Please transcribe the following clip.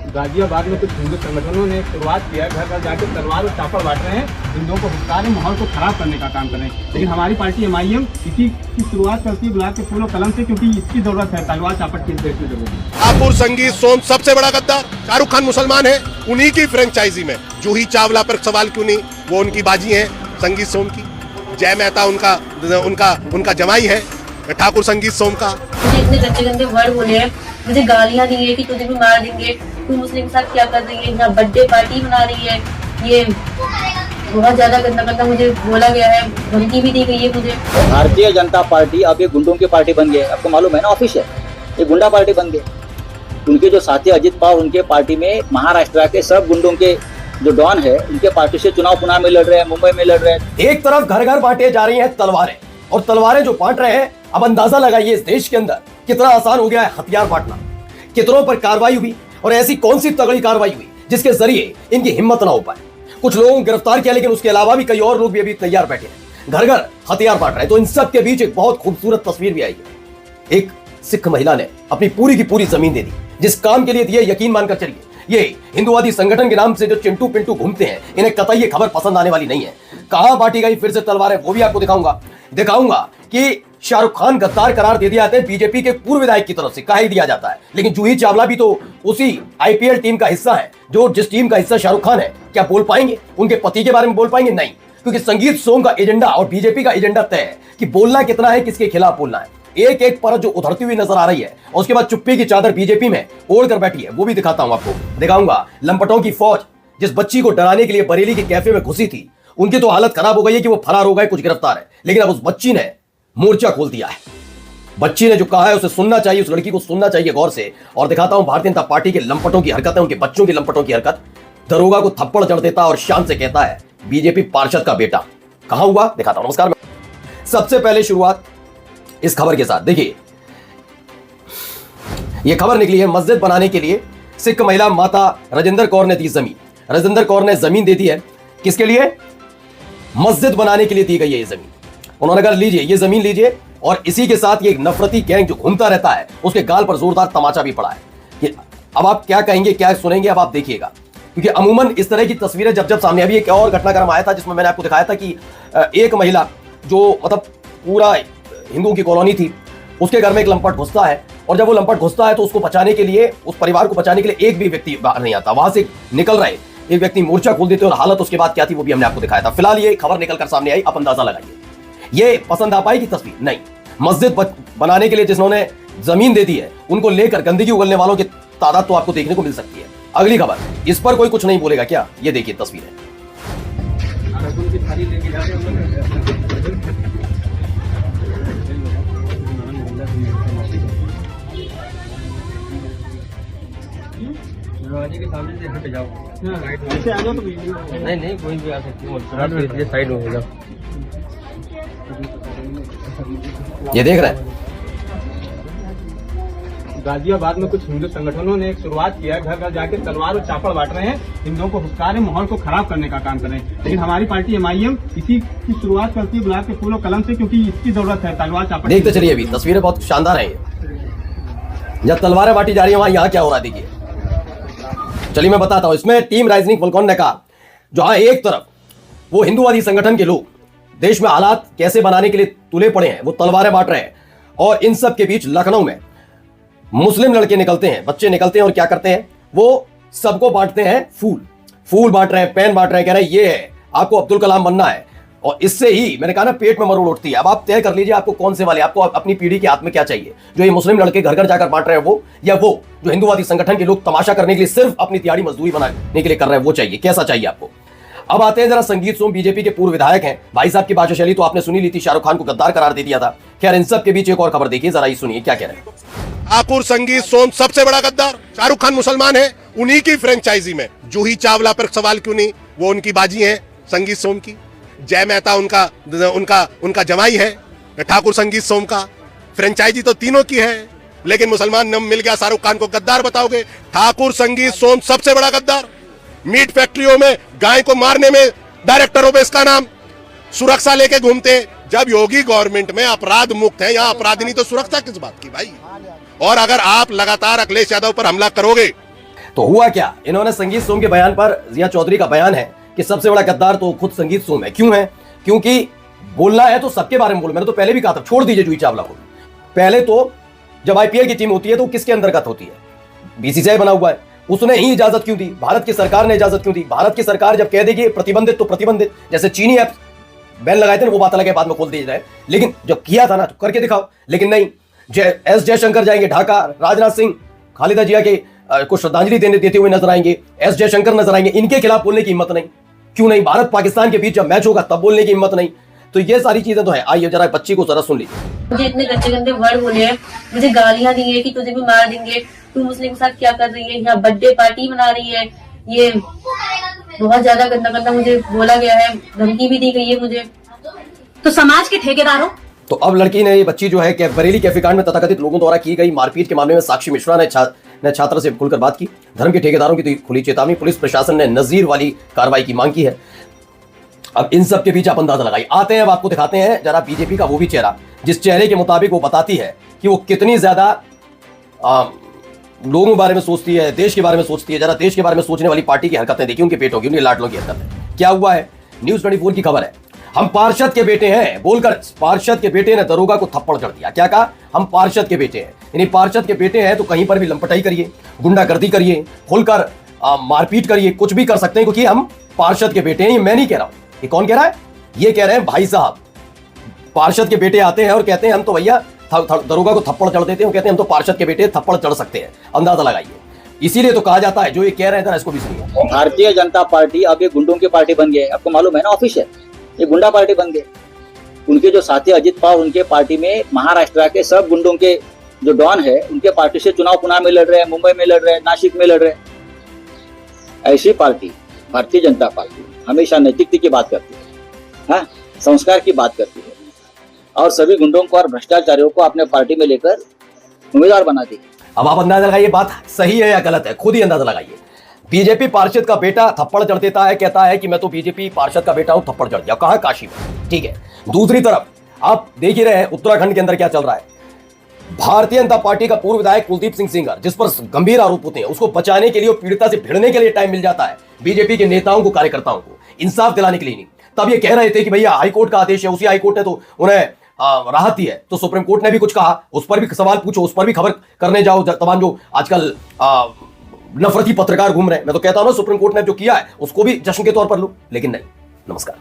गाजियाबाद में कुछ हिंदू संगठनों ने शुरुआत किया है, घर घर जाके तलवार और चापड़ बांट रहे हैं, हिंदुओं को भुगता रहे, माहौल को खराब करने का काम कर रहे हैं। लेकिन हमारी पार्टी MIM इसी की शुरुआत करती है गुलाब के फूल और कलम से, क्योंकि इसकी जरूरत है, तलवार चापड़ की देश की जरूरत है। ठाकुर संगीत सोम सबसे बड़ा गद्दार शाहरुख खान मुसलमान है, उन्हीं की फ्रेंचाइजी में जूही चावला पर सवाल क्यों नहीं, वो उनकी बाजी है संगीत सोम की। जय मेहता उनका जमाई है ठाकुर संगीत सोम का। मुझे इतने गंदे गंदे वर्ड बोले हैं, मुझे गालियां दी है कि तुझे भी मार देंगे, तू मुस्लिम के साथ क्या कर रही है, यहाँ बर्थडे पार्टी मना रही है, ये बहुत ज्यादा गंदा गंदा मुझे बोला गया है, धमकी भी दी गई है मुझे। भारतीय जनता पार्टी अब ये गुंडों की पार्टी बन गई है, आपको मालूम है ना, ऑफिस है, ये गुंडा पार्टी बन गई। उनके जो साथी अजित पवार, उनके पार्टी में महाराष्ट्र के सब गुंडों के जो डॉन है, उनके पार्टी से चुनाव पुणे में लड़ रहे हैं, मुंबई में लड़ रहे हैं। एक तरफ घर घर बांटे जा रही हैं तलवारें, और तलवारें जो बांट रहे हैं, अब अंदाजा लगाइए इस देश के अंदर कितना आसान हो गया है हथियार बांटना। कितनों पर कार्रवाई हुई, और ऐसी कौन सी तगड़ी कार्रवाई हुई जिसके जरिए इनकी हिम्मत ना हो पाए। कुछ लोगों को गिरफ्तार किया, लेकिन उसके अलावा भी कई और लोग भी अभी तैयार बैठे हैं, घर घर हथियार बांट रहे हैं। तो इन सब के बीच एक बहुत खूबसूरत तस्वीर भी आई है। एक सिख महिला ने अपनी पूरी की पूरी जमीन दे दी, जिस काम के लिए दिए, यकीन मानकर चलिए, ये हिंदुवादी संगठन के नाम से जो चिंटू पिंटू घूमते हैं, इन्हें कतई ये खबर पसंद आने वाली नहीं है। कहां बांटी गई फिर से तलवारें, वो भी आपको दिखाऊंगा कि शाहरुख खान गद्दार करार दे दिया जाता है बीजेपी के पूर्व विधायक की तरफ से, कहा ही दिया जाता है। लेकिन जूही चावला भी तो उसी IPL टीम का हिस्सा है, जो जिस टीम का हिस्सा शाहरुख खान है। क्या बोल पाएंगे उनके पति के बारे में? बोल पाएंगे? नहीं, क्योंकि संगीत सोम का एजेंडा और बीजेपी का एजेंडा तय है कि बोलना कितना है, किसके खिलाफ बोलना है। एक एक परत जो उधरती हुई नजर आ रही है, और उसके बाद चुप्पी की चादर बीजेपी में ओढ़ कर बैठी है, वो भी दिखाता हूं आपको। दिखाऊंगा लंपटों की फौज जिस बच्ची को डराने के लिए बरेली के कैफे में घुसी थी, उनकी तो हालत खराब हो गई है कि वो फरार हो गए, कुछ गिरफ्तार है। लेकिन अब उस बच्ची ने मोर्चा खोल दिया है। बच्ची ने जो कहा है उसे सुनना चाहिए, उस लड़की को सुनना चाहिए गौर से। और दिखाता हूं भारतीय जनता पार्टी के लंपटों की हरकत है, उनके बच्चों की लंपटों की हरकत। दरोगा को थप्पड़ जड़ देता और शान से कहता है बीजेपी पार्षद का बेटा। कहां हुआ दिखाता हूं। नमस्कार। सबसे पहले शुरुआत इस खबर के साथ। देखिए, यह खबर निकली है, मस्जिद बनाने के लिए सिख महिला माता राजेंद्र कौर ने दी जमीन। राजेंद्र कौर ने जमीन दे दी है, किसके लिए? मस्जिद बनाने के लिए दी गई है ये जमीन। उन्होंने कहा लीजिए ये जमीन लीजिए, और इसी के साथ ये एक नफरती गैंग जो घूमता रहता है, उसके गाल पर जोरदार तमाचा भी पड़ा है। ये अब आप क्या कहेंगे, क्या सुनेंगे, अब आप देखिएगा, क्योंकि अमूमन इस तरह की तस्वीरें जब जब सामने। अभी एक और घटनाक्रम आया था जिसमें मैंने आपको दिखाया था कि एक महिला जो मतलब पूरा हिंदुओं की कॉलोनी थी, उसके घर में एक लंपट घुसता है, और जब वो लंपट घुसता है तो उसको बचाने के लिए, उस परिवार को बचाने के लिए एक भी व्यक्ति बाहर नहीं आता। वहां से निकल रहे एक व्यक्ति मोर्चा खोल देते, और हालत उसके बाद क्या थी वो भी हमने आपको दिखाया था। फिलहाल ये खबर निकल कर सामने आई, आप अंदाजा लगाइए। ये पसंद आ पाएगी तस्वीर? नहीं। मस्जिद बनाने के लिए जिन्होंने जमीन दे दी है, उनको लेकर गंदगी उगलने वालों की तादाद तो आपको देखने को मिल सकती है। अगली खबर, इस पर कोई कुछ नहीं बोलेगा क्या? ये देखिए तस्वीर है। दरवाजे के सामने से हट जाओ, ऐसे आ जाओ तो नहीं कोई भी आ सकती है, साइड हो जाओ। ये देख रहे हैं, गाजियाबाद में कुछ हिंदू संगठनों ने एक शुरुआत किया है, घर घर जाके तलवार और चापड़ बांट रहे हैं, हिंदुओं को भुगता रहे, माहौल को खराब करने का काम कर रहे हैं। लेकिन हमारी पार्टी MIM इसी की शुरुआत करती है गुलाब के फूल और कलम से, क्योंकि इसकी जरूरत है, तलवार चापड़। देखते चलिए, अभी तस्वीरें बहुत शानदार है। जब तलवारें बांटी जा रही है, वहां यहाँ क्या हो रहा है देखिए। चलिए मैं बताता हूं। इसमें टीम राइजिंग फुलकॉन ने कहा, जहां एक तरफ वो हिंदुवादी संगठन के लोग देश में हालात कैसे बनाने के लिए तुले पड़े हैं, वो तलवारें बांट रहे हैं, और इन सब के बीच लखनऊ में मुस्लिम लड़के निकलते हैं, बच्चे निकलते हैं, और क्या करते हैं, वो सबको बांटते हैं फूल बांट रहे हैं, पेन बांट रहे हैं, कह रहे हैं ये है, आपको अब्दुल कलाम बनना है। और इससे ही मैंने कहा ना, पेट में मरोड़ उठती है। अब आप तय कर लीजिए आपको कौन से वाले, आपको अपनी पीढ़ी के हाथ में क्या चाहिए, जो ये मुस्लिम लड़के घर घर जाकर बांट रहे हैं वो, या वो जो हिंदुवादी संगठन के लोग तमाशा करने के लिए सिर्फ अपनी दिहाड़ी मजदूरी बनाने के लिए कर रहे हैं, वो चाहिए? कैसा चाहिए आपको? अब आते हैं जरा संगीत सोम, बीजेपी के पूर्व विधायक हैं। भाई साहब की भाषा शैली तो आपने सुनी ली थी, शाहरुख खान को गद्दार करार दे दिया था। खैर, इन सब के बीच एक और खबर देखिए, जरा ये सुनिए क्या कह रहे हैं। ठाकुर संगीत सोम सबसे बड़ा गद्दार शाहरुख खान मुसलमान है, उन्हीं की फ्रेंचाइजी में जूही चावला पर सवाल क्यों नहीं, वो उनकी बाजी है संगीत सोम की। जय मेहता उनका जमाई है ठाकुर संगीत सोम का। फ्रेंचाइजी तो तीनों की है, लेकिन मुसलमान नाम मिल गया, शाहरुख खान को गद्दार बताओगे। ठाकुर संगीत सोम सबसे बड़ा गद्दार। मीट फैक्ट्रियों में गाय को मारने में डायरेक्टरों पे इसका नाम, सुरक्षा लेके घूमते। जब योगी गवर्नमेंट में अपराध मुक्त है, यहाँ अपराधी नहीं तो सुरक्षा किस बात की भाई? और अगर आप लगातार अखिलेश यादव पर हमला करोगे। तो हुआ क्या, इन्होंने संगीत सोम के बयान पर, जिया चौधरी का बयान है कि सबसे बड़ा गद्दार तो खुद संगीत सोम है। क्यों है? क्योंकि बोलना है तो सबके बारे में बोलो। मैंने तो पहले भी कहा था, छोड़ दीजिए जूही चावला को। पहले तो जब आईपीएल की टीम होती है तो किसके अंतर्गत होती है? बीसीसीआई बना हुआ है, उसने ही इजाजत क्यों दी? भारत की सरकार ने इजाजत क्यों दी? भारत की सरकार जब कह देगी प्रतिबंधित तो प्रतिबंधित, जैसे चीनी ऐप बैन लगाए थे ना, वो बात अलग है, बाद में खोल दिए जाए, लेकिन जब किया था ना तो करके दिखाओ। लेकिन नहीं, एस जयशंकर जाएंगे ढाका, राजनाथ सिंह खालिदा जिया के को श्रद्धांजलि देते हुए नजर आएंगे, एस जयशंकर नजर आएंगे, इनके खिलाफ बोलने की हिम्मत नहीं। क्यों नहीं? भारत पाकिस्तान के बीच जब मैच होगा तब बोलने की हिम्मत नहीं। तो ये सारी चीजें तो है। आइए जरा बच्ची को जरा सुन लीजिए। मुझे इतने गंदे गंदे वर्ड बोले हैं, मुझे गालियां दी है कि तुझे भी मार देंगे, तू मुस्लिम के साथ क्या कर रही है, यहाँ बर्थडे पार्टी मना रही है, ये बहुत ज्यादा गंदा गंदा मुझे बोला गया है, धमकी भी दी गई है मुझे। तो समाज के ठेकेदारों, तो अब लड़की ने, ये बच्ची जो है, बरेली कैफे कांड में तथाकथित लोगों द्वारा की गई मारपीट के मामले में साक्षी मिश्रा ने छात्र से खुलकर बात की। धर्म के ठेकेदारों की तो खुली चेतावनी, पुलिस प्रशासन ने नजीर वाली कार्रवाई की मांग की है। अब इन सब के बीच आप अंदाजा लगाइए। आते हैं, अब आपको दिखाते हैं जरा बीजेपी का वो भी चेहरा, जिस चेहरे के मुताबिक वो बताती है कि वो कितनी ज्यादा लोगों के बारे में सोचती है, देश के बारे में सोचती है। जरा देश के बारे में सोचने वाली पार्टी की हरकतें देखिए, उनके पेटों की, उनके लाडलों की हरकतें। क्या हुआ है? न्यूज़ 24 की खबर है। हम पार्षद के बेटे हैं बोलकर पार्षद के बेटे ने दरोगा को थप्पड़ जड़ दिया। क्या कहा? हम पार्षद के बेटे हैं। यानी पार्षद के बेटे हैं तो कहीं पर भी लंपटाई करिए, गुंडागर्दी करिए, खुलकर मारपीट करिए, कुछ भी कर सकते हैं, क्योंकि हम पार्षद के बेटे हैं। ये मैं नहीं कह रहा हूं, ये कौन कह रहा है? ये कह रहे हैं भाई साहब। पार्षद के बेटे आते हैं और कहते हैं हम तो भैया दरोगा को थप्पड़ चढ़ देते हैं, कहते हैं हम तो पार्षद के बेटे थप्पड़ चढ़ सकते हैं। अंदाजा लगाइए। इसीलिए तो कहा जाता है, जो ये कह रहे हैं इसको भी सुनिए। भारतीय जनता पार्टी अब ये गुंडों की पार्टी बन गई है। आपको मालूम है ना, ऑफिस है, ये गुंडा पार्टी बन गए। उनके जो साथी अजित पवार, उनके पार्टी में महाराष्ट्र के सब गुंडों के जो डॉन है, उनके पार्टी से चुनाव पुणे में लड़ रहे हैं, मुंबई में लड़ रहे हैं, नासिक में लड़ रहे हैं। ऐसी पार्टी भारतीय जनता पार्टी हमेशा नैतिकता की बात करती है, हाँ, संस्कार की बात करती है, और सभी गुंडों को और भ्रष्टाचारियों को अपने पार्टी में लेकर उम्मीदवार बनाती है। अब आप अंदाजा लगाइए, बात सही है या गलत है, खुद ही अंदाजा लगाइए। बीजेपी पार्षद का बेटा थप्पड़ जड़ देता है, कहता है कि मैं तो बीजेपी पार्षद का बेटा हूं, थप्पड़ जड़ दिया। कहां? काशी में। ठीक है। दूसरी तरफ आप देख ही रहे हैं उत्तराखंड के अंदर क्या चल रहा है। भारतीय जनता पार्टी का पूर्व विधायक कुलदीप सिंह सेंगर, जिस पर गंभीर आरोप होते हैं, उसको बचाने के लिए, पीड़िता से भिड़ने के लिए टाइम मिल जाता है बीजेपी के नेताओं को, कार्यकर्ताओं को इंसाफ दिलाने के लिए नहीं। तब ये कह रहे थे कि भैया हाईकोर्ट का आदेश है, उसी हाईकोर्ट ने तो उन्हें राहत दी है, तो सुप्रीम कोर्ट ने भी कुछ कहा, उस पर भी सवाल पूछो, उस पर भी खबर करने जाओ। तमाम जो आजकल नफरती पत्रकार घूम रहे हैं, मैं तो कहता हूं ना, सुप्रीम कोर्ट ने जो किया है उसको भी जश्न के तौर पर लो, लेकिन नहीं। नमस्कार।